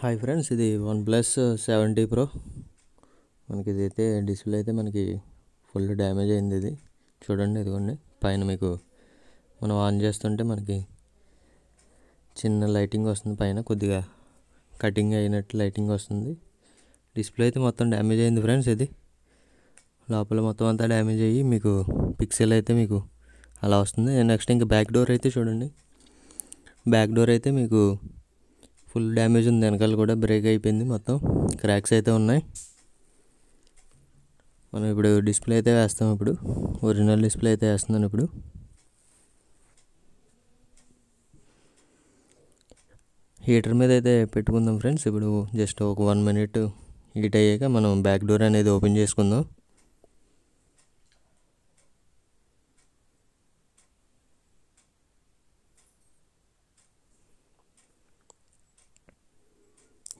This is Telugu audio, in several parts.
హాయ్ ఫ్రెండ్స్, ఇది OnePlus 70 Pro. మనకి ఇదైతే డిస్ప్లే అయితే మనకి ఫుల్ డ్యామేజ్ అయింది. ఇది చూడండి, ఇదిగోండి పైన మీకు మనం ఆన్ చేస్తుంటే మనకి చిన్న లైటింగ్ వస్తుంది, పైన కొద్దిగా కటింగ్ అయినట్టు లైటింగ్ వస్తుంది. డిస్ప్లే అయితే మొత్తం డ్యామేజ్ అయింది ఫ్రెండ్స్. ఇది లోపల మొత్తం అంతా డ్యామేజ్ అయ్యి మీకు పిక్సెల్ అయితే మీకు అలా వస్తుంది. నెక్స్ట్ ఇంకా బ్యాక్ డోర్ అయితే చూడండి, బ్యాక్ డోర్ అయితే మీకు ఫుల్ డ్యామేజ్ ఉంది. వెనకాల కూడా బ్రేక్ అయిపోయింది, మొత్తం క్రాక్స్ అయితే ఉన్నాయి. మనం ఇప్పుడు డిస్ప్లే అయితే వేస్తాం. ఇప్పుడు ఒరిజినల్ డిస్ప్లే అయితే వేస్తున్నాను. ఇప్పుడు హీటర్ మీద అయితే పెట్టుకుందాం ఫ్రెండ్స్. ఇప్పుడు జస్ట్ ఒక 1 minute హీట్ అయ్యాక మనం బ్యాక్ డోర్ అనేది ఓపెన్ చేసుకుందాం.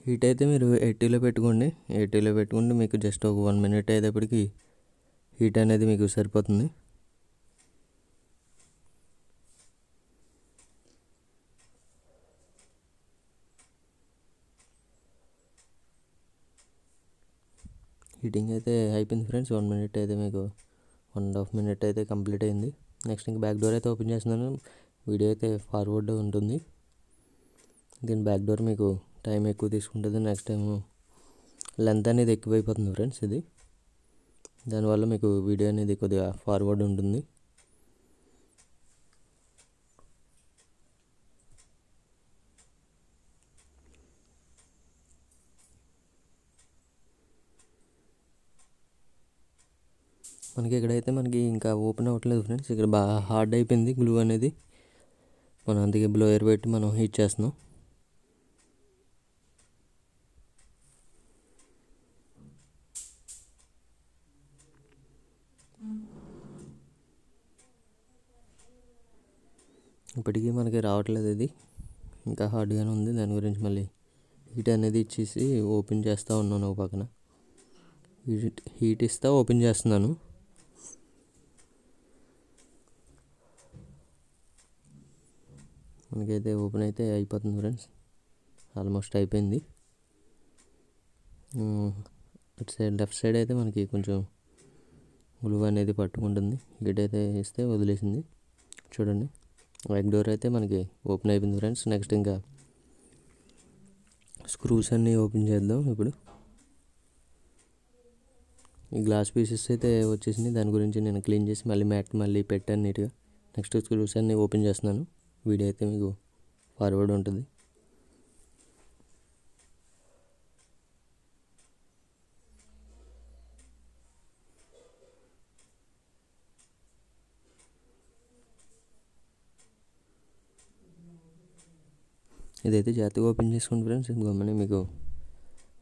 హీట్ అయితే మీరు 80లో పెట్టుకోండి. 80లో పెట్టుకుంటే మీకు జస్ట్ ఒక 1 minute అయ్యేటప్పటికి హీట్ అనేది మీకు సరిపోతుంది. హీటింగ్ అయితే అయిపోయింది ఫ్రెండ్స్. 1 minute అయితే మీకు 1.5 minute అయితే కంప్లీట్ అయింది. నెక్స్ట్ ఇంకా బ్యాక్ డోర్ అయితే ఓపెన్ చేస్తున్నాను. వీడియో అయితే ఫార్వర్డ్ ఉంటుంది. దీని బ్యాక్ డోర్ మీకు టైం ఎక్కువ తీసుకుంటుంది. నెక్స్ట్ టైం లెంత్ అనేది ఎక్కువైపోతుంది ఫ్రెండ్స్. ఇది దానివల్ల మీకు వీడియో అనేది కొద్దిగా ఫార్వర్డ్ ఉంటుంది. మనకి ఇక్కడైతే మనకి ఇంకా ఓపెన్ అవ్వట్లేదు ఫ్రెండ్స్. ఇక్కడ బాగా హార్డ్ అయిపోయింది గ్లూ అనేది. మనం అందుకే బ్లోయర్ పెట్టి మనం హీట్ చేస్తున్నాం. ఇప్పటికీ మనకి రావట్లేదు, ఇది ఇంకా హార్డ్గానే ఉంది. దాని గురించి మళ్ళీ హీట్ అనేది ఇచ్చేసి ఓపెన్ చేస్తూ ఉన్నాను. ఒక పక్కన హీట్ ఇస్తా ఓపెన్ చేస్తున్నాను. మనకైతే ఓపెన్ అయితే అయిపోతుంది ఫ్రెండ్స్, ఆల్మోస్ట్ అయిపోయింది. అటు సైడ్ లెఫ్ట్ సైడ్ అయితే మనకి కొంచెం గ్లూ అనేది పట్టుకుంటుంది. హీట్ అయితే ఇస్తే వదిలేసింది. చూడండి, బ్యాక్ డోర్ అయితే మనకి ఓపెన్ అయిపోయింది ఫ్రెండ్స్. నెక్స్ట్ ఇంకా స్క్రూస్ అన్నీ ఓపెన్ చేద్దాం. ఇప్పుడు ఈ గ్లాస్ పీసెస్ అయితే వచ్చేసింది. దాని గురించి నేను క్లీన్ చేసి మళ్ళీ పెట్టాను నీట్గా. నెక్స్ట్ స్క్రూస్ అన్నీ ఓపెన్ చేస్తున్నాను. వీడియో అయితే మీకు ఫార్వర్డ్ ఉంటుంది. ఇదైతే జాగ్రత్తగా ఓపెన్ చేసుకోండి ఫ్రెండ్స్. గమని మీకు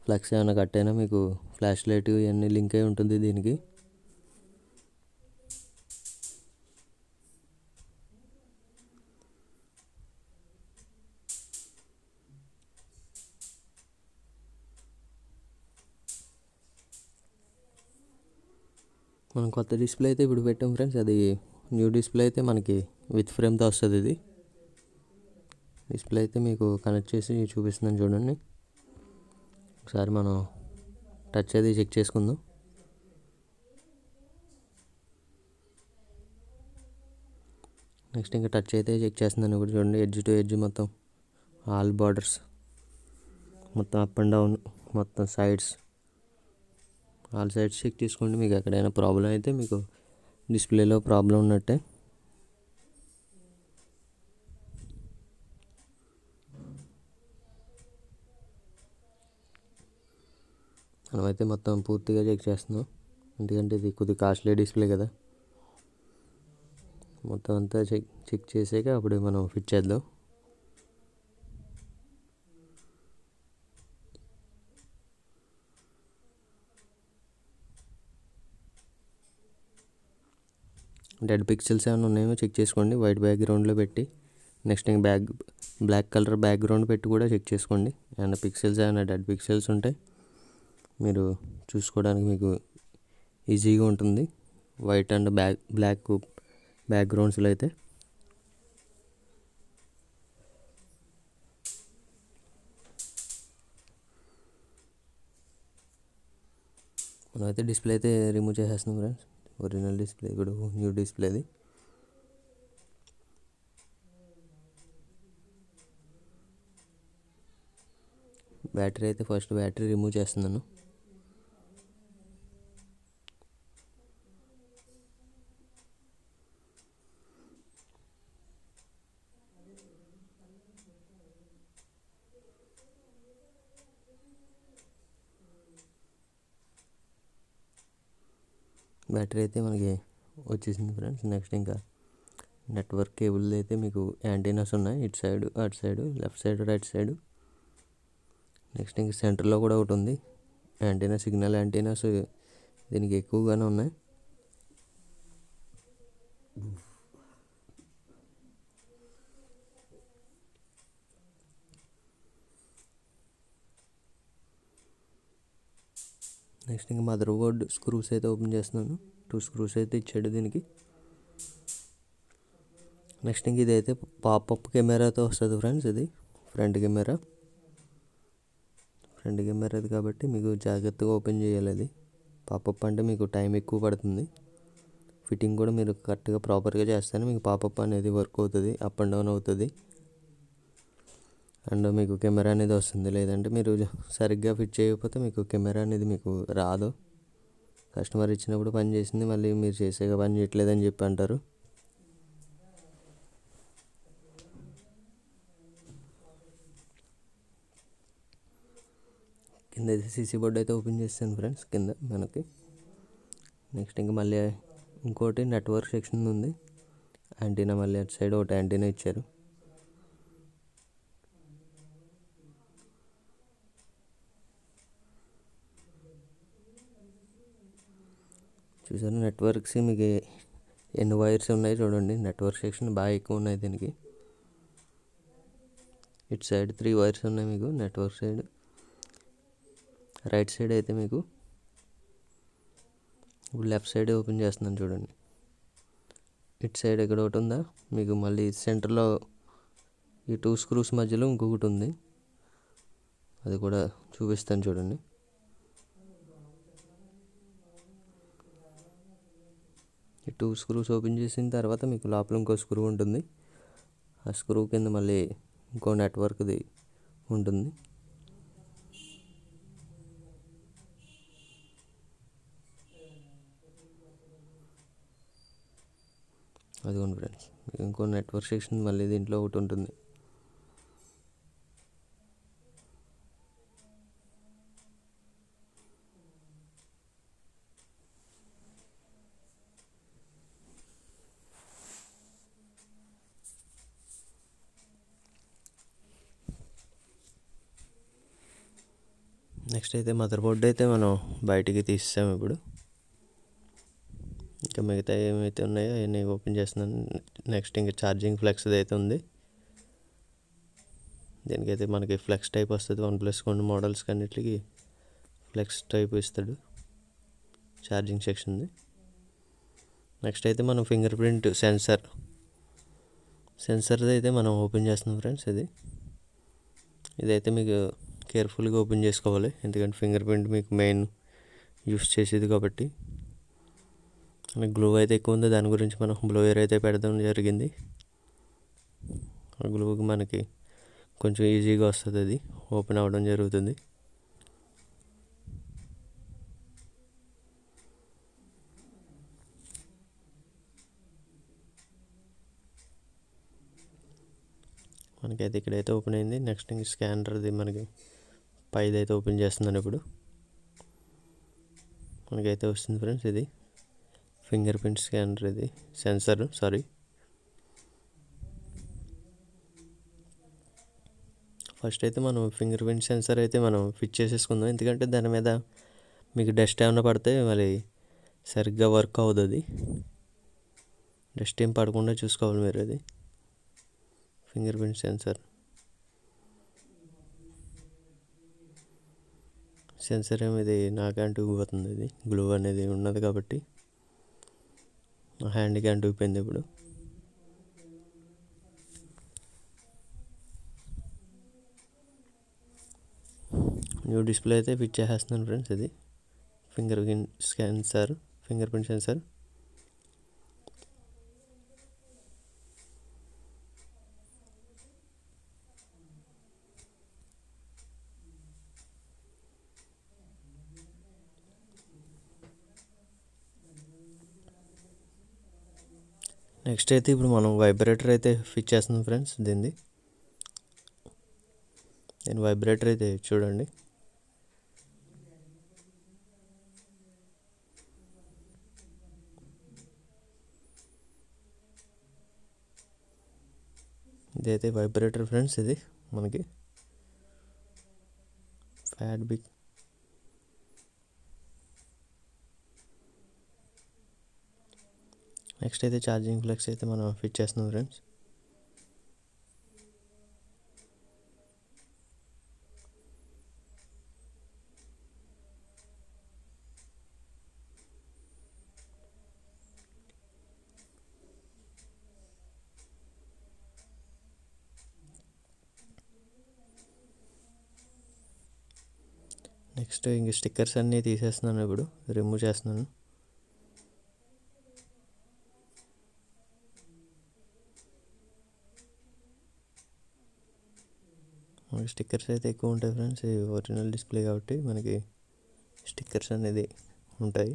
ఫ్లెక్స్ ఏమైనా కట్ అయినా మీకు ఫ్లాష్ లైట్ ఇవన్నీ లింక్ అయి ఉంటుంది దీనికి. మనం కొత్త డిస్ప్లే అయితే ఇప్పుడు పెట్టాం ఫ్రెండ్స్. అది న్యూ డిస్ప్లే అయితే మనకి విత్ ఫ్రేమ్తో వస్తుంది. ఇది డిస్ప్లే అయితే మీకు కనెక్ట్ చేసి చూపిస్తున్నాను చూడండి. ఒకసారి మనం టచ్ అది చెక్ చేసుకుందాం. నెక్స్ట్ ఇంకా టచ్ అయితే చెక్ చేస్తున్నాను. ఇప్పుడు చూడండి, ఎడ్జ్ టు ఎడ్జ్ మొత్తం ఆల్ బార్డర్స్ మొత్తం అప్ అండ్ డౌన్ మొత్తం సైడ్స్ ఆల్ సైడ్స్ చెక్ చేసుకోండి. మీకు ఎక్కడైనా ప్రాబ్లం అయితే మీకు డిస్ప్లేలో ప్రాబ్లం ఉన్నట్టే. మనమైతే మొత్తం పూర్తిగా చెక్ చేస్తున్నాం, ఎందుకంటే ఇది కొద్దిగా కాస్ట్లీ డిస్ప్లే కదా. మొత్తం అంతా చెక్ చేసాక అప్పుడు మనం ఫిట్ చేద్దాం. డెడ్ పిక్సెల్స్ ఏమైనా ఉన్నాయేమో చెక్ చేసుకోండి వైట్ బ్యాక్గ్రౌండ్లో పెట్టి. నెక్స్ట్ ఇంక బ్లాక్ కలర్ బ్యాక్గ్రౌండ్ పెట్టి కూడా చెక్ చేసుకోండి. ఏమైనా పిక్సెల్స్ ఏమైనా డెడ్ పిక్సెల్స్ ఉంటే మీరు చూసుకోవడానికి మీకు ఈజీగా ఉంటుంది. వైట్ అండ్ బ్లాక్ బ్యాక్గ్రౌండ్స్లో అయితే. మనమైతే డిస్ప్లే అయితే రిమూవ్ చేసేస్తున్నాం ఫ్రెండ్స్. ఒరిజినల్ డిస్ప్లే ఇప్పుడు న్యూ డిస్ప్లేది. బ్యాటరీ అయితే ఫస్ట్ బ్యాటరీ రిమూవ్ చేస్తున్నాను. బ్యాటరీ అయితే మనకి వచ్చేసింది ఫ్రెండ్స్. నెక్స్ట్ ఇంకా నెట్వర్క్ కేబుల్ అయితే మీకు యాంటీనాస్ ఉన్నాయి, ఇటు సైడ్ అటు side, left side right side. Next ఇంక సెంటర్లో కూడా ఒకటి ఉంది యాంటీనా, సిగ్నల్ యాంటీనాస్ దీనికి ఎక్కువగానే ఉన్నాయి. నెక్స్ట్ ఇంకా మదర్ బోర్డ్ స్క్రూస్ అయితే ఓపెన్ చేస్తున్నాను. 2 స్క్రూస్ అయితే ఇచ్చాడు దీనికి. నెక్స్ట్ ఇంక ఇదైతే పాపప్ కెమెరాతో వస్తుంది ఫ్రెండ్స్. ఇది ఫ్రంట్ కెమెరాది కాబట్టి మీకు జాగ్రత్తగా ఓపెన్ చేయాలి. అది పాపప్ అంటే మీకు టైం ఎక్కువ పడుతుంది. ఫిట్టింగ్ కూడా మీరు కరెక్ట్గా ప్రాపర్గా చేస్తేనే మీకు పాపప్ అనేది వర్క్ అవుతుంది, అప్ అండ్ డౌన్ అవుతుంది, అండ్ మీకు కెమెరా అనేది వస్తుంది. లేదంటే మీరు సరిగ్గా ఫిట్ చేయకపోతే మీకు కెమెరా అనేది మీకు రాదు. కస్టమర్ ఇచ్చినప్పుడు పని చేసింది, మళ్ళీ మీరు చేసేగా పని చేయట్లేదని చెప్పి అంటారు. కింద అయితే సీసీ బోర్డ్ అయితే ఓపెన్ చేస్తాను ఫ్రెండ్స్ కింద మనకి. నెక్స్ట్ ఇంకా మళ్ళీ ఇంకోటి నెట్వర్క్ సెక్షన్ ఉంది. యాంటీనా మళ్ళీ అటు సైడ్ ఒకటి యాంటీనా ఇచ్చారు. చూసారు నెట్వర్క్స్ మీకు ఎన్ని వైర్స్ ఉన్నాయి చూడండి. నెట్వర్క్ సెక్షన్ బాగా ఎక్కువ ఉన్నాయి దీనికి. ఇటు సైడ్ 3 వైర్స్ ఉన్నాయి మీకు నెట్వర్క్ సైడ్. రైట్ సైడ్ అయితే మీకు ఇప్పుడు లెఫ్ట్ సైడ్ ఓపెన్ చేస్తున్నాను చూడండి. ఇటు సైడ్ ఎక్కడ ఒకటి ఉందా మీకు, మళ్ళీ సెంటర్లో ఈ 2 స్క్రూస్ మధ్యలో ఇంకొకటి ఉంది, అది కూడా చూపిస్తాను చూడండి. ఈ 2 స్క్రూస్ ఓపెన్ చేసిన తర్వాత మీకు లోపల ఇంకో స్క్రూ ఉంటుంది. ఆ స్క్రూ కింద మళ్ళీ ఇంకో నెట్వర్క్ది ఉంటుంది. అదిగోండి ఫ్రెండ్స్, ఇంకో నెట్వర్క్ సెక్షన్ మళ్ళీ దీంట్లో ఒకటి ఉంటుంది. నెక్స్ట్ అయితే మదర్ బోర్డ్ అయితే మనం బయటికి తీసాము ఇప్పుడు. ఇంకా మిగతా ఏమైతే ఉన్నాయో అవన్నీ ఓపెన్ చేస్తున్నాను. నెక్స్ట్ ఇంకా ఛార్జింగ్ ఫ్లెక్స్ది అయితే ఉంది. దీనికైతే మనకి ఫ్లెక్స్ టైప్ వస్తుంది. OnePlus కొన్ని మోడల్స్కి అన్నిటికి ఫ్లెక్స్ టైప్ ఇస్తాడు ఛార్జింగ్ సెక్షన్ది. నెక్స్ట్ అయితే మనం ఫింగర్ ప్రింట్ సెన్సర్ది అయితే మనం ఓపెన్ చేస్తున్నాం ఫ్రెండ్స్. ఇదైతే మీకు కేర్ఫుల్గా ఓపెన్ చేసుకోవాలి, ఎందుకంటే ఫింగర్ ప్రింట్ మీకు మెయిన్ యూస్ చేసేది కాబట్టి. గ్లూ అయితే ఎక్కువ ఉంది, దాని గురించి మనం బ్లోయర్ అయితే పెడదాం జరిగింది. ఆ గ్లూకి మనకి కొంచెం ఈజీగా వస్తుంది, అది ఓపెన్ అవ్వడం జరుగుతుంది. మనకైతే ఇక్కడైతే ఓపెన్ అయింది. నెక్స్ట్ ఇంక స్కానర్ది మనకి పైది అయితే ఓపెన్ చేస్తున్నాను ఇప్పుడు. మనకైతే వస్తుంది ఫ్రెండ్స్, ఇది ఫింగర్ ప్రింట్ స్కానర్, ఇది సెన్సర్ ఫస్ట్ అయితే మనం ఫింగర్ ప్రింట్ సెన్సర్ అయితే మనం ఫిట్ చేసేసుకుందాం, ఎందుకంటే దాని మీద మీకు డస్ట్ ఏమైనా పడితే మళ్ళీ సరిగ్గా వర్క్ అవ్వదు. అది డస్ట్ ఏం పడకుండా చూసుకోవాలి మీరు. అది ఫింగర్ ప్రింట్ సెన్సర్ ఏమో ఇది నాకే అంటుకుపోతుంది, ఇది గ్లూ అనేది ఉన్నది కాబట్టి హ్యాండ్కి అంటుకుపోయింది. ఇప్పుడు న్యూ డిస్ప్లే అయితే ఫిట్ చేసేస్తున్నాను ఫ్రెండ్స్. ఇది ఫింగర్ ప్రింట్ సెన్సార్. నెక్స్ట్ అయితే ఇప్పుడు మనం వైబ్రేటర్ అయితే ఫిట్ చేస్తున్నాం ఫ్రెండ్స్. దీన్ని వైబ్రేటర్ అయితే చూడండి. ఇదైతే వైబ్రేటర్ ఫ్రెండ్స్. ఇది మనకి ఫ్యాబ్రిక్. నెక్స్ట్ అయితే ఛార్జింగ్ ఫ్లెక్స్ అయితే మనం ఫిట్ చేస్తున్నాం ఫ్రెండ్స్. నెక్స్ట్ ఇంక స్టిక్కర్స్ అన్నీ తీసేస్తున్నాను, ఇప్పుడు రిమూవ్ చేస్తున్నాను. మనకి స్టిక్కర్స్ అయితే ఎక్కువ ఉంటాయి ఫ్రెండ్స్. ఇది ఒరిజినల్ డిస్ప్లే కాబట్టి మనకి స్టిక్కర్స్ అనేది ఉంటాయి.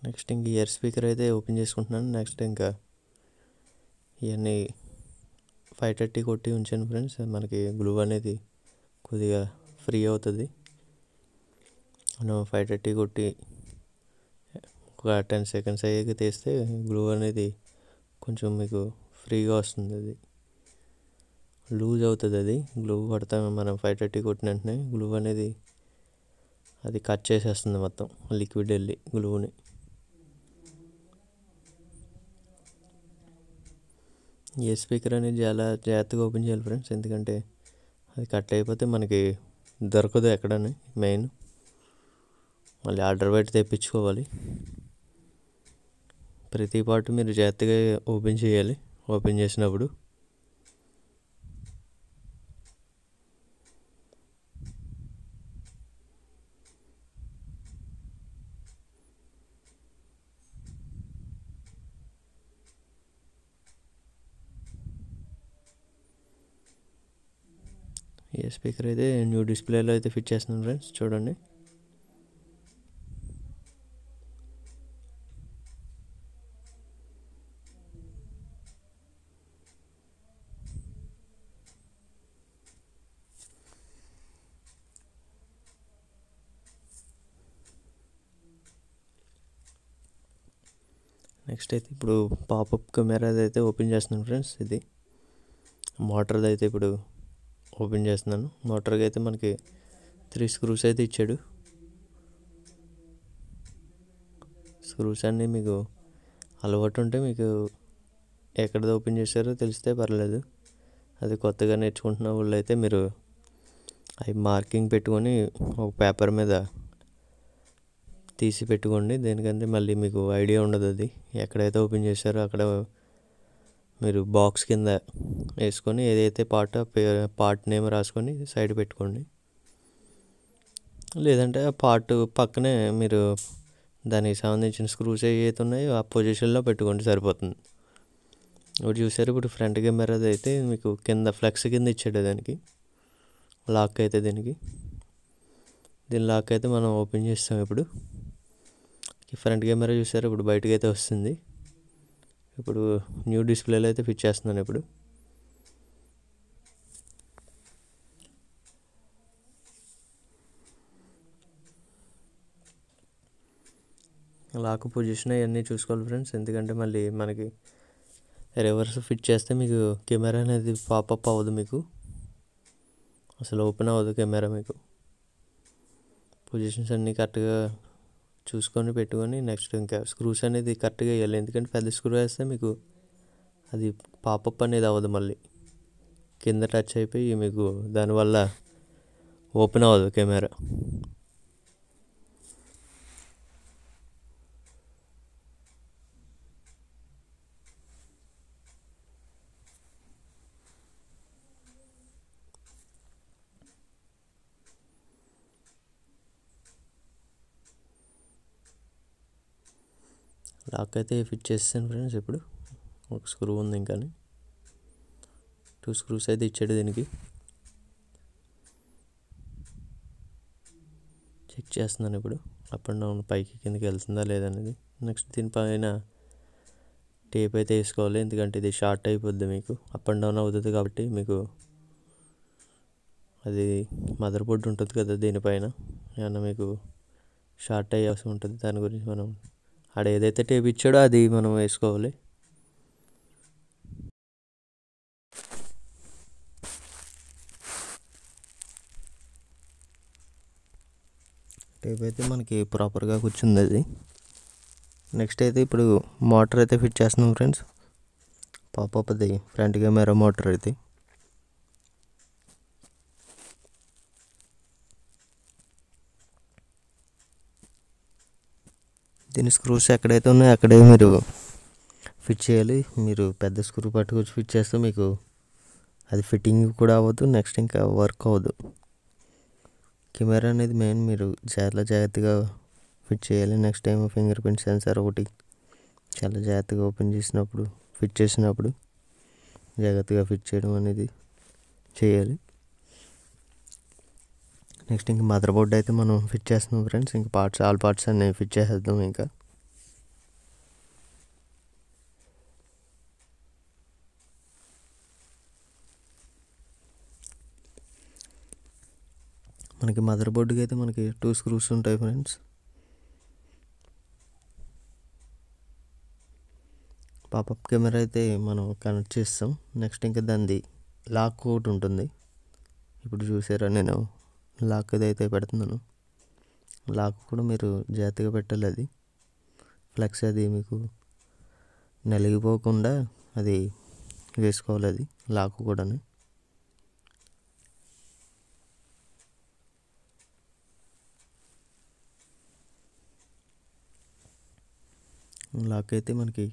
నెక్స్ట్ ఇంక ఇయర్ స్పీకర్ అయితే ఓపెన్ చేసుకుంటున్నాను. నెక్స్ట్ ఇంకా ఇవన్నీ 530 కొట్టి ఉంచాను ఫ్రెండ్స్. మనకి గ్లూ అనేది కొద్దిగా ఫ్రీ అవుతుంది. మనం 530 కొట్టి ఒక 10 సెకండ్స్ అయ్యాక తీస్తే గ్లూ అనేది కొంచెం మీకు ఫ్రీగా వస్తుంది. అది లూజ్ అవుతుంది. అది గ్లూ కొడతాం మనం 530 కొట్టిన వెంటనే గ్లూ అనేది అది కట్ చేసేస్తుంది మొత్తం లిక్విడ్ వెళ్ళి గ్లూని. ఏ స్పీకర్ అనేది చాలా జాగ్రత్తగా ఓపెన్ చేయాలి ఫ్రెండ్స్, ఎందుకంటే అది కట్ అయిపోతే మనకి దొరకదు ఎక్కడని. మెయిన్ మళ్ళీ ఆర్డర్ పెట్టి తెప్పించుకోవాలి. ప్రతి పార్ట్ మీరు జాగ్రత్తగా ఓపెన్ చేయాలి. ఓపెన్ చేసినప్పుడు ఏ స్పీకర్ అయితే న్యూ డిస్ప్లేలో అయితే ఫిట్ చేస్తున్నాను ఫ్రెండ్స్. చూడండి. నెక్స్ట్ అయితే ఇప్పుడు పాపప్ కెమెరాది అయితే ఓపెన్ చేస్తున్నాను ఫ్రెండ్స్. ఇది మోటార్ది అయితే ఇప్పుడు ఓపెన్ చేస్తున్నాను. మోటార్కి అయితే మనకి 3 స్క్రూస్ అయితే ఇచ్చాడు. స్క్రూస్ అన్నీ మీకు అలవాటు ఉంటే మీకు ఎక్కడ ఓపెన్ చేశారో తెలిస్తే పర్లేదు. అది కొత్తగా నేర్చుకుంటున్న వాళ్ళు అయితే మీరు అవి మార్కింగ్ పెట్టుకొని ఒక పేపర్ మీద తీసి పెట్టుకోండి. దేనికంటే మళ్ళీ మీకు ఐడియా ఉండదు. అది ఎక్కడైతే ఓపెన్ చేశారో అక్కడ మీరు బాక్స్ కింద వేసుకొని ఏదైతే పార్ట్ నేమ్ రాసుకొని సైడ్ పెట్టుకోండి. లేదంటే ఆ పార్ట్ పక్కనే మీరు దానికి సంబంధించిన స్క్రూస్ ఏవైతే ఉన్నాయో ఆ పొజిషన్లో పెట్టుకోండి, సరిపోతుంది. ఇప్పుడు చూసారు, ఇప్పుడు ఫ్రంట్ కెమెరాది అయితే మీకు కింద ఫ్లెక్స్ కింద ఇచ్చాడు. దానికి లాక్ అయితే దీని లాక్ అయితే మనం ఓపెన్ చేస్తాం. ఇప్పుడు ఫ్రంట్ కెమెరా చూసారు, ఇప్పుడు బయటకు అయితే వస్తుంది. ఇప్పుడు న్యూ డిస్ప్లేలో అయితే ఫిట్ చేస్తున్నాను. ఇప్పుడు లాక్ పొజిషన్ అవన్నీ చూసుకోవాలి ఫ్రెండ్స్, ఎందుకంటే మళ్ళీ మనకి రివర్స్ ఫిట్ చేస్తే మీకు కెమెరా అనేది పాపప్ అవ్వదు. మీకు అసలు ఓపెన్ అవ్వదు కెమెరా. మీకు పొజిషన్స్ అన్నీ కరెక్ట్గా చూసుకొని పెట్టుకొని నెక్స్ట్ ఇంకా స్క్రూస్ అనేది కరెక్ట్గా వేయాలి. ఎందుకంటే పెద్ద స్క్రూ వేస్తే మీకు అది పాపప్ అనేది అవ్వదు. మళ్ళీ కింద టచ్ అయిపోయి మీకు దానివల్ల ఓపెన్ అవ్వదు కెమెరా. లాక్ అయితే ఫిట్ చేస్తాను ఫ్రెండ్స్. ఇప్పుడు ఒక స్క్రూ ఉంది, ఇంకా 2 స్క్రూస్ అయితే ఇచ్చాడు. దీనికి చెక్ చేస్తున్నాను ఇప్పుడు, అప్ అండ్ డౌన్ పైకి కిందకి వెళ్తుందా లేదనేది. నెక్స్ట్ దీనిపైన టేప్ అయితే వేసుకోవాలి, ఎందుకంటే ఇది షార్ట్ అయిపోద్ది మీకు. అప్ అండ్ డౌన్ అవుతుంది కాబట్టి మీకు అది మదర్ బోర్డ్ ఉంటుంది కదా, దీనిపైన ఏమన్నా మీకు షార్ట్ అయ్యే అవసరం ఉంటుంది. దాని గురించి మనం ఆడ ఏదైతే టేప్ ఇచ్చాడో అది మనం వేసుకోవాలి. టేప్ అయితే మనకి ప్రాపర్గా కూర్చుంది అది. నెక్స్ట్ అయితే ఇప్పుడు మోటార్ అయితే ఫిట్ చేస్తున్నాం ఫ్రెండ్స్. పాపప్ అది ఫ్రంట్ కెమెరా మోటార్ అయితే. దీని స్క్రూస్ ఎక్కడైతే ఉన్నాయో అక్కడే మీరు ఫిట్ చేయాలి. మీరు పెద్ద స్క్రూ పట్టుకొచ్చి ఫిట్ చేస్తే మీకు అది ఫిట్టింగ్ కూడా అవ్వదు, నెక్స్ట్ ఇంకా వర్క్ అవ్వదు. కెమెరా అనేది మెయిన్, మీరు చాలా జాగ్రత్తగా ఫిట్ చేయాలి. Next time finger print censor ఒకటి చాలా జాగ్రత్తగా ఓపెన్ చేసినప్పుడు, ఫిట్ చేసినప్పుడు జాగ్రత్తగా ఫిట్ చేయడం అనేది చేయాలి. నెక్స్ట్ ఇంకా మదర్ బోర్డ్ అయితే మనం ఫిట్ చేస్తున్నాం ఫ్రెండ్స్. ఇంకా ఆల్ పార్ట్స్ అన్నీ ఫిట్ చేసేద్దాం. ఇంకా మనకి మదర్ బోర్డుకి అయితే మనకి 2 స్క్రూస్ ఉంటాయి ఫ్రెండ్స్. పాపప్ కెమెరా అయితే మనం కనెక్ట్ చేస్తాం. నెక్స్ట్ ఇంకా దానిది లాక్ ఒకటి ఉంటుంది. ఇప్పుడు చూసారా, నేను లాక్ అయితే పెడుతున్నాను. లాక్ కూడా మీరు జాగ్రత్తగా పెట్టాలి. అది ఫ్లెక్స్ అది మీకు నలిగిపోకుండా అది వేసుకోవాలి. అది లాక్ కూడా లాక్ అయితే మనకి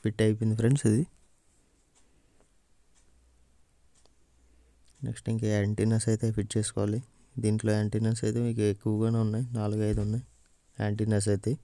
ఫిట్ అయిపోయింది ఫ్రెండ్స్ ఇది. నెక్స్ట్ ఇంకా యాంటీనాస్ అయితే ఫిట్ చేసుకోవాలి. దీంట్లో యాంటీనాస్ అయితే మీకు ఎక్కువగానే ఉన్నాయి, 4-5 ఉన్నాయి యాంటీనాస్ అయితే.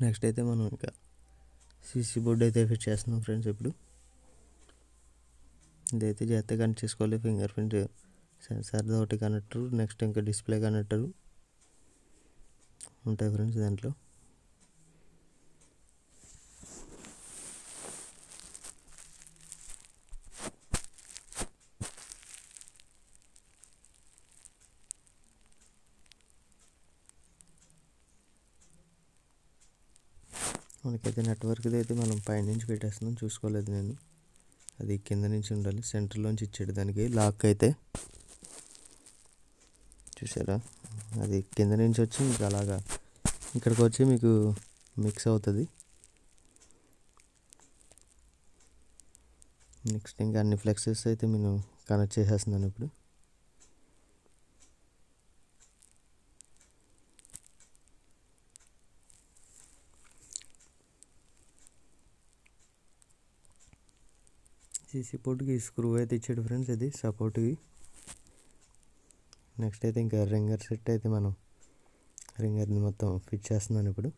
నెక్స్ట్ అయితే మనం ఇంకా సీసీ బోర్డ్ అయితే ఫిట్ చేస్తున్నాం ఫ్రెండ్స్. ఇప్పుడు ఇదైతే జాగ్రత్తగా కనెక్ట్ చేసుకోవాలి. ఫింగర్ ప్రింట్ సెన్సార్ ఒకటి కనెక్టర్, నెక్స్ట్ ఇంకా డిస్ప్లే కనెక్టర్ ఉంటాయి ఫ్రెండ్స్ దాంట్లో. మనకైతే నెట్వర్క్ది అయితే మనం పైనుంచి పెట్టేస్తున్నాం, చూసుకోలేదు నేను. అది కింద నుంచి ఉండాలి, సెంటర్లోంచి ఇచ్చాడు దానికి లాక్ అయితే. చూసారా, అది కింద నుంచి వచ్చి మీకు అలాగా ఇక్కడికి వచ్చి మీకు మిక్స్ అవుతుంది. నెక్స్ట్ ఇంకా అన్ని ఫ్లెక్సెస్ అయితే నేను కనెక్ట్ చేసేస్తున్నాను ఇప్పుడు. సీసీ పోర్ట్కి స్క్రూ అయితే ఇచ్చాడు ఫ్రెండ్స్, ఇది సపోర్ట్కి. నెక్స్ట్ అయితే ఇంకా రింగర్ సెట్ అయితే మనం రింగర్ని మొత్తం ఫిట్ చేస్తున్నాను ఇప్పుడు.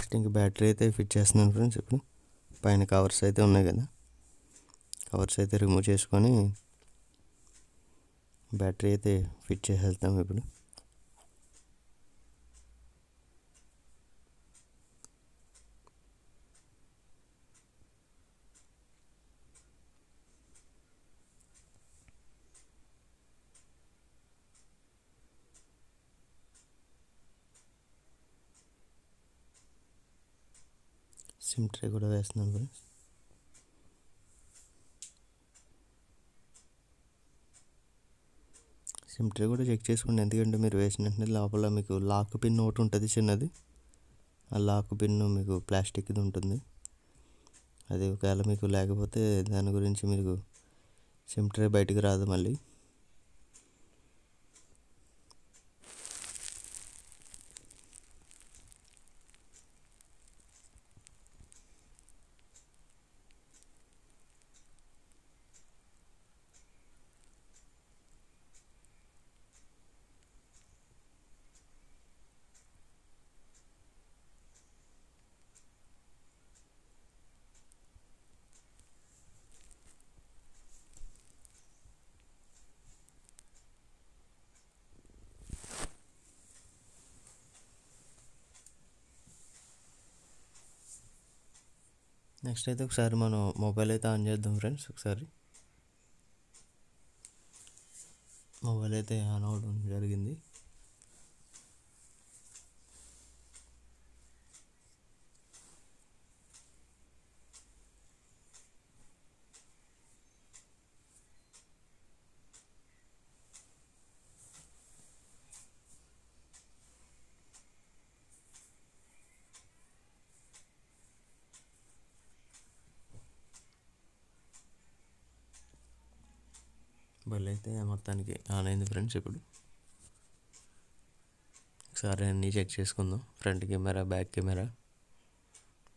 నెక్స్ట్ ఇంక బ్యాటరీ అయితే ఫిట్ చేస్తున్నాను ఫ్రెండ్స్. ఇప్పుడు పైన కవర్స్ అయితే ఉన్నాయి కదా, కవర్స్ అయితే రిమూవ్ చేసుకొని బ్యాటరీ అయితే ఫిట్ చేసేద్దాం ఇప్పుడు. సిమ్ ట్రే కూడా వేస్తున్నాను ఫ్రెండ్స్. సిమ్ ట్రే కూడా చెక్ చేసుకోండి, ఎందుకంటే మీరు వేసిన వెంటనే లోపల మీకు లాక్ పిన్ ఒకటి ఉంటుంది చిన్నది. ఆ లాక్ పిన్ మీకు ప్లాస్టిక్ది ఉంటుంది, అది ఒకవేళ మీకు లేకపోతే దాని గురించి మీకు సిమ్ ట్రే బయటికి రాదు మళ్ళీ. నెక్స్ట్ అయితే ఒకసారి మనం మొబైల్ అయితే ఆన్ చేద్దాం ఫ్రెండ్స్. ఒకసారి మొబైల్ అయితే ఆన్ అవ్వడం జరిగింది. మొబైల్ అయితే మొత్తానికి ఆన్ అయింది ఫ్రెండ్స్. ఇప్పుడు ఒకసారి అన్నీ చెక్ చేసుకుందాం, front camera, back camera,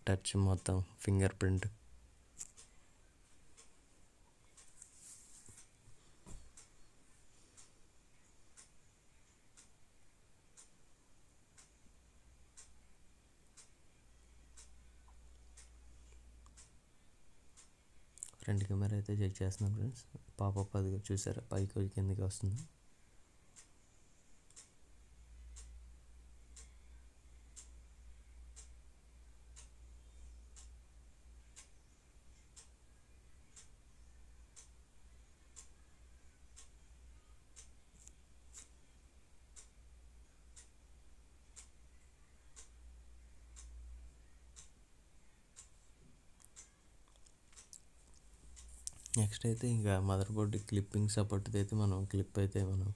touch, మొత్తం ఫింగర్ ప్రింట్. ఫ్రంట్ కెమెరా అయితే చెక్ చేస్తున్నాం ఫ్రెండ్స్. పాపప్ అది చూసారా, పైకి కిందకి వస్తుంది. నెక్స్ట్ అయితే ఇంకా మదర్ బోర్డ్ క్లిప్పింగ్ సపోర్ట్ అయితే మనం క్లిప్ అయితే మనం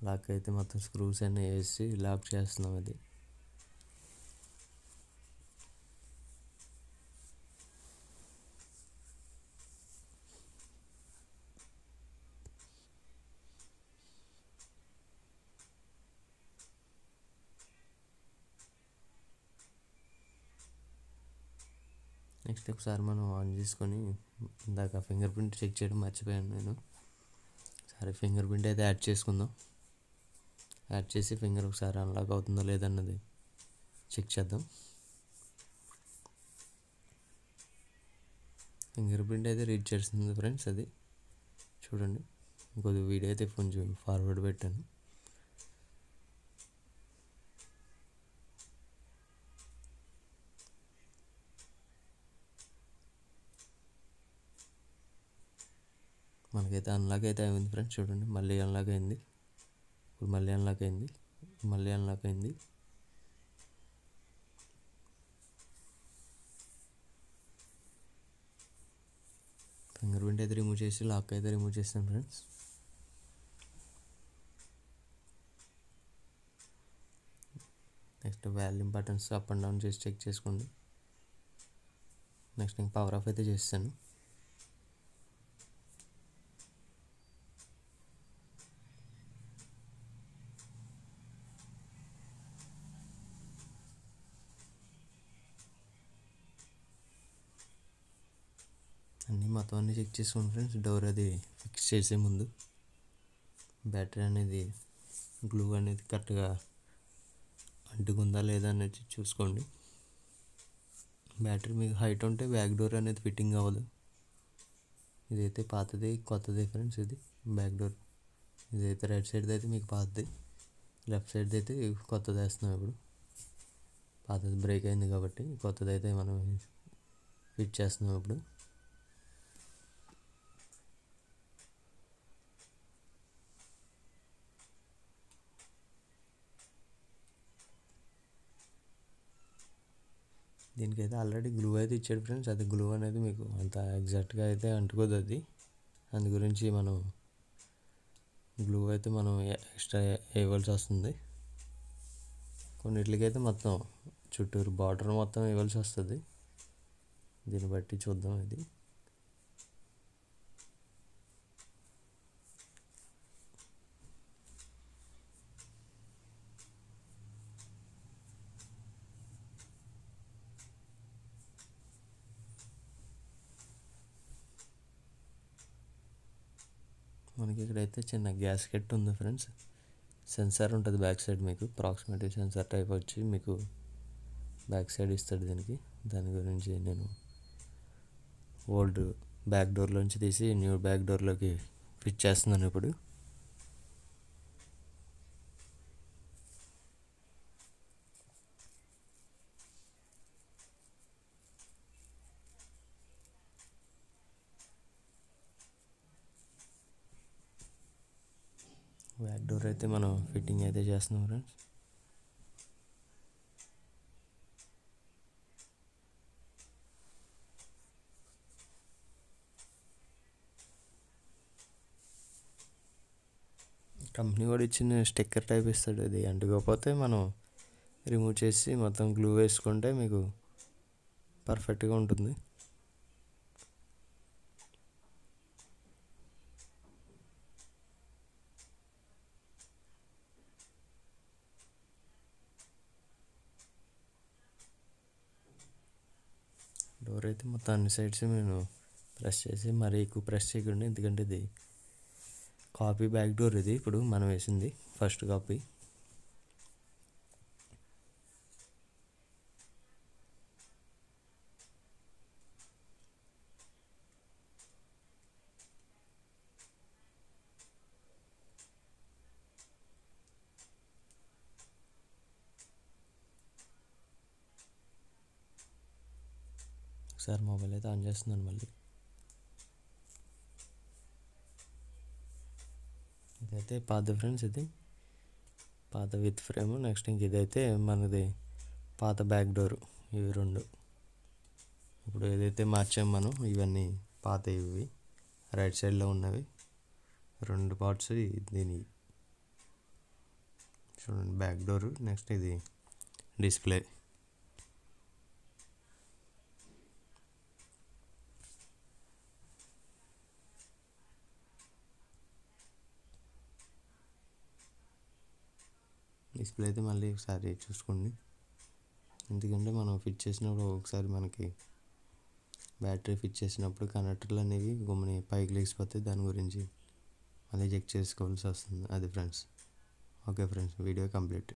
లాక్ అయితే మొత్తం స్క్రూస్ అన్నీ వేసి లాక్ చేస్తున్నాం. అది నెక్స్ట్ ఒకసారి మనం ఆన్ చేసుకొని, ఇందాక ఫింగర్ ప్రింట్ చెక్ చేయడం మర్చిపోయాను నేను. సరే ఫింగర్ ప్రింట్ అయితే యాడ్ చేసుకుందాం. యాడ్ చేసి ఫింగర్ ఒకసారి అన్లాక్ అవుతుందో లేదన్నది చెక్ చేద్దాం. ఫింగర్ ప్రింట్ అయితే రీడ్ చేస్తుంది ఫ్రెండ్స్, అది చూడండి. ఇంకొద్ది వీడియో అయితే కొంచెం ఫార్వర్డ్ పెట్టాను. మనకైతే అన్లాక్ అయితే అయింది ఫ్రెండ్స్, చూడండి. మళ్ళీ అన్లాక్ అయింది, ఇప్పుడు మళ్ళీ అన్లాక్ అయింది, మళ్ళీ అన్లాక్ అయింది. ఫింగర్ ప్రింట్ అయితే రిమూవ్ చేసి లాక్ అయితే రిమూవ్ చేస్తాను friends. Next volume buttons up and down చేసి చెక్ చేసుకోండి. నెక్స్ట్ నేను పవర్ ఆఫ్ అయితే చేస్తాను. మొత్తం అన్నీ చెక్ చేసుకోండి ఫ్రెండ్స్. డోర్ అది ఫిక్స్ చేసే ముందు బ్యాటరీ అనేది గ్లూ అనేది కరెక్ట్గా అంటుకుందా లేదా అనేది చూసుకోండి. బ్యాటరీ మీకు హైట్ ఉంటే బ్యాక్ డోర్ అనేది ఫిట్టింగ్ అవ్వదు. ఇదైతే పాతది, కొత్తది ఫ్రెండ్స్. ఇది బ్యాక్ డోర్. ఇదైతే రైట్ సైడ్ది అయితే మీకు పాతది, లెఫ్ట్ సైడ్ది అయితే కొత్తది వేస్తున్నాం ఇప్పుడు. పాతది బ్రేక్ అయింది కాబట్టి కొత్తది అయితే మనం ఫిట్ చేస్తున్నాం ఇప్పుడు. దీనికైతే ఆల్రెడీ గ్లూ అయితే ఇచ్చాడు ఫ్రెండ్స్. అది గ్లూ అనేది మీకు అంత ఎగ్జాక్ట్గా అయితే అంటుకోదు అది. అందు గురించి మనం గ్లూ అయితే మనం ఎక్స్ట్రా వేయవలసి వస్తుంది. కొన్నిటికైతే మొత్తం చుట్టూరు బార్డర్ మొత్తం వేయవలసి వస్తుంది. దీన్ని బట్టి చూద్దాం. ఇది మనకి ఇక్కడైతే చిన్న గ్యాస్కెట్ ఉంది ఫ్రెండ్స్. సెన్సార్ ఉంటుంది బ్యాక్ సైడ్, మీకు ప్రాక్సిమిటీ సెన్సార్ టైప్ వచ్చి మీకు బ్యాక్ సైడ్ ఇస్తాడు దీనికి. దాని గురించి నేను ఓల్డ్ బ్యాక్ డోర్లోంచి తీసి న్యూ బ్యాక్ డోర్లోకి ఫిట్ చేస్తున్నాను ఇప్పుడు. బ్యాక్ డోర్ అయితే మనం ఫిట్టింగ్ అయితే చేస్తున్నాం ఫ్రెండ్స్. కంపెనీ కూడా ఇచ్చిన స్టిక్కర్ టైప్ ఇస్తాడు. అది అంటుకోకపోతే మనం రిమూవ్ చేసి మొత్తం గ్లూ వేసుకుంటే మీకు పర్ఫెక్ట్గా ఉంటుంది. డోర్ అయితే మొత్తం అన్ని సైడ్స్ నేను ప్రెస్ చేసి, మరీ ఎక్కువ ప్రెస్ చేయకుండా, ఎందుకంటే ఇది కాపీ బ్యాక్ డోర్. ఇది ఇప్పుడు మనం వేసింది ఫస్ట్ కాపీ. ఒకసారి మొబైల్ అయితే ఆన్ చేస్తున్నాను మళ్ళీ. ఇదైతే పాత ఫ్రెండ్స్. ఇది పాత విత్ ఫ్రేమ్. నెక్స్ట్ ఇంక ఇదైతే మనది పాత బ్యాక్ డోరు. ఇవి రెండు ఇప్పుడు ఏదైతే మార్చాం మనం, ఇవన్నీ పాత. ఇవి రైట్ సైడ్లో ఉన్నవి రెండు పార్ట్స్. దీని చూడండి బ్యాక్ డోరు. నెక్స్ట్ ఇది డిస్ప్లే. డిస్ప్లే అయితే మళ్ళీ ఒకసారి చూసుకోండి, ఎందుకంటే మనం ఫిట్ చేసినప్పుడు ఒకసారి మనకి బ్యాటరీ ఫిట్ చేసినప్పుడు కనెక్టర్లు అనేవి గమ్ముని పైకి లేచిపోతాయి. దాని గురించి మళ్ళీ చెక్ చేసుకోవాల్సి వస్తుంది. అది friends. Okay friends, video complete.